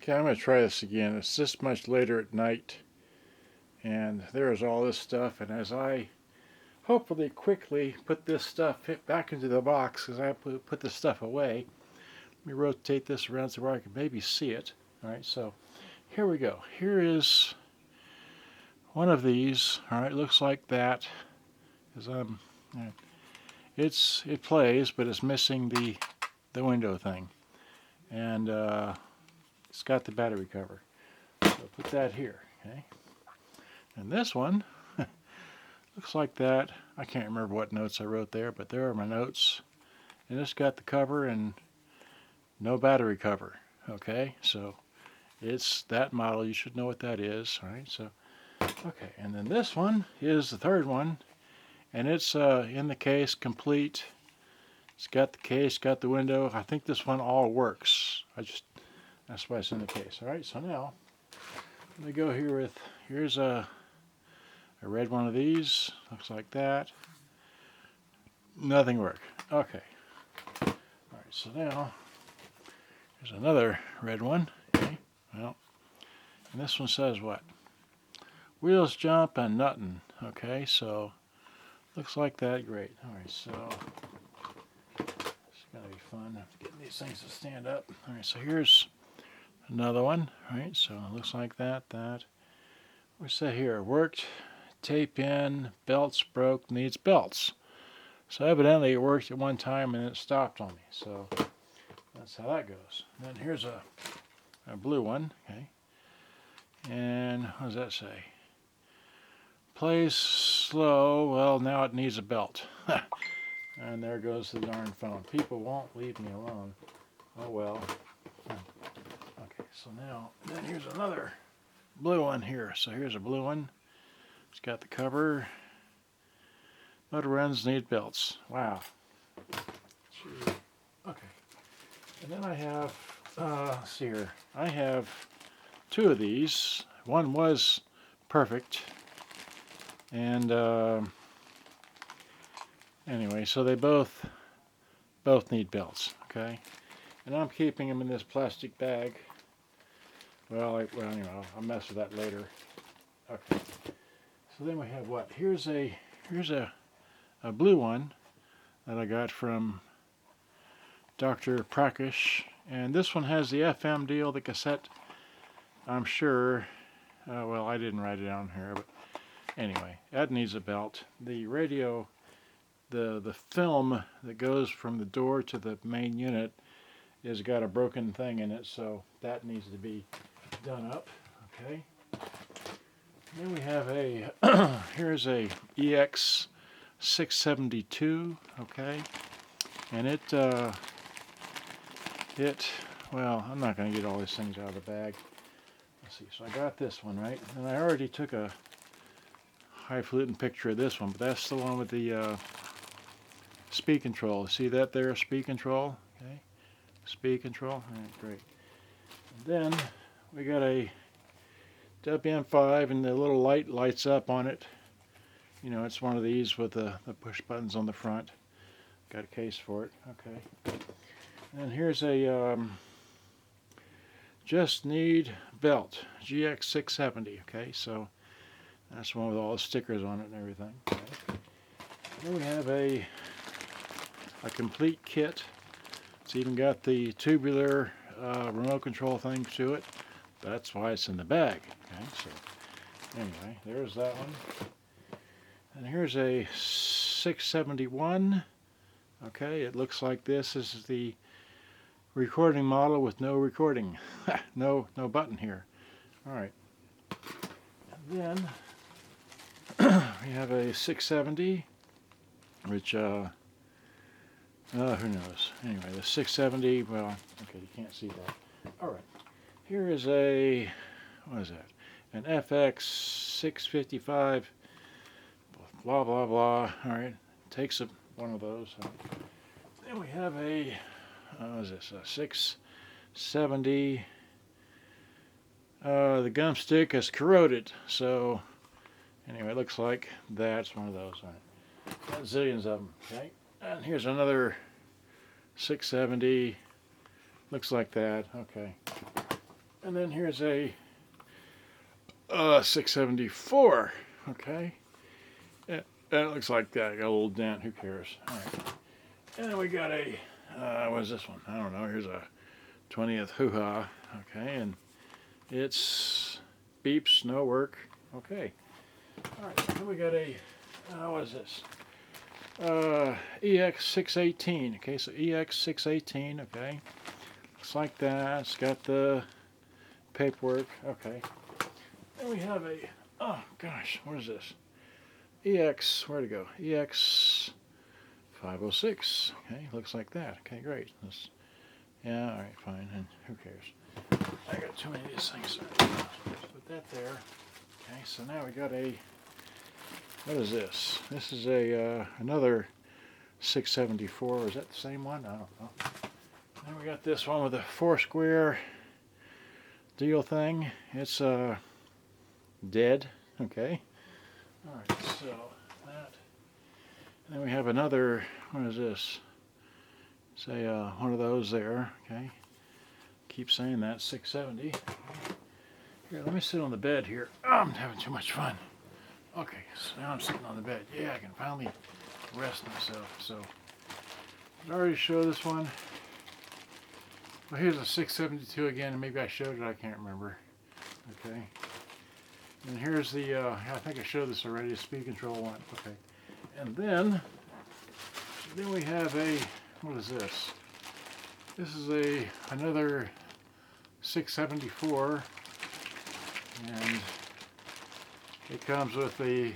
Okay, I'm going to try this again. It's this much later at night, and there's all this stuff, and as I hopefully quickly put this stuff back into the box, because I put this stuff away, let me rotate this around so where I can maybe see it. Alright, so here we go. Here is one of these. Alright, looks like that. It plays, but it's missing the window thing. And it's got the battery cover. So put that here, okay? And this one looks like that. I can't remember what notes I wrote there, but there are my notes. And it's got the cover and no battery cover, okay? So it's that model. You should know what that is, all right? So, okay, and then this one is the third one, and it's in the case, complete. It's got the case, got the window. I think this one all works. That's why it's in the case. All right, so now let me go here with, here's a red one of these. Looks like that. Nothing worked. Okay. All right, so now here's another red one. Okay, well, and this one says what? Wheels jump and nothing. Okay, so looks like that. Great. All right, so it's gonna be fun getting these things to stand up. All right, so here's another one. All right, so it looks like that. What's that here? Worked, tape in, belts broke, needs belts. So evidently it worked at one time and it stopped on me. So that's how that goes. And then here's a blue one. Okay, and what does that say? Plays slow. Well, now it needs a belt. And there goes the darn phone. People won't leave me alone. Oh well. Okay, so now, then here's another blue one here. So here's a blue one. It's got the cover. Motor runs need belts. Wow. Gee. Okay. And then I have, let's see here. I have two of these. One was perfect. And anyway, so they both need belts, okay? And I'm keeping them in this plastic bag. Well, anyway, I'll mess with that later. Okay. So then we have what? Here's a blue one that I got from Dr. Prakash, and this one has the FM deal, the cassette. I'm sure. Well, I didn't write it down here, but anyway, that needs a belt. The radio, the film that goes from the door to the main unit has got a broken thing in it, so that needs to be done up. Okay. Then we have here's a EX 672. Okay, and well, I'm not going to get all these things out of the bag. Let's see. So I got this one right, and I already took a highfalutin picture of this one, but that's the one with the speed control. See that there, speed control? Okay, speed control. All right, great. And then we got a WM5, and the little light lights up on it. You know, it's one of these with the push buttons on the front. Got a case for it. Okay. And here's a just need belt, GX670. Okay, so that's one with all the stickers on it and everything. Okay. Then we have a complete kit. It's even got the tubular remote control thing to it. That's why it's in the bag. Okay, so anyway, there's that one. And here's a 671. Okay, it looks like this. This is the recording model with no recording. no button here. All right. And then we have a 670, which who knows. Anyway, the 670. Well, okay, you can't see that. All right. Here is a, what is that? An FX 655. Blah blah blah. All right, takes one of those. Then we have a what is this? A 670. The gum stick is corroded, so anyway, it looks like that's one of those. All right, got zillions of them. Okay, and here's another 670. Looks like that. Okay. And then here's a 674. Okay. That looks like that. Got a little dent. Who cares? All right. And then we got a, what is this one? I don't know. Here's a 20th hoo-ha. Okay. And it's beeps, no work. Okay. All right. Then we got a, what is this? EX618. Okay. So EX618. Okay. Looks like that. It's got the paperwork. Okay. Then we have a, oh gosh, what is this? EX, where'd it go? EX506. Okay, looks like that. Okay, great. Yeah, all right, fine. And who cares? I got too many of these things. Put that there. Okay, so now we got a, what is this? This is a another 674. Is that the same one? I don't know. Then we got this one with a 4-square deal thing. It's dead. Okay. All right, so that. And then we have another, what is this? Say one of those there. Okay. Keep saying that, 670. Here, let me sit on the bed here. Oh, I'm having too much fun. Okay, so now I'm sitting on the bed. Yeah, I can finally rest myself. So, did I already show this one? Well, here's a 672 again. Maybe I showed it. I can't remember. Okay. And here's the, I think I showed this already, the speed control one. Okay. And then we have a, what is this? This is another 674. And it comes with the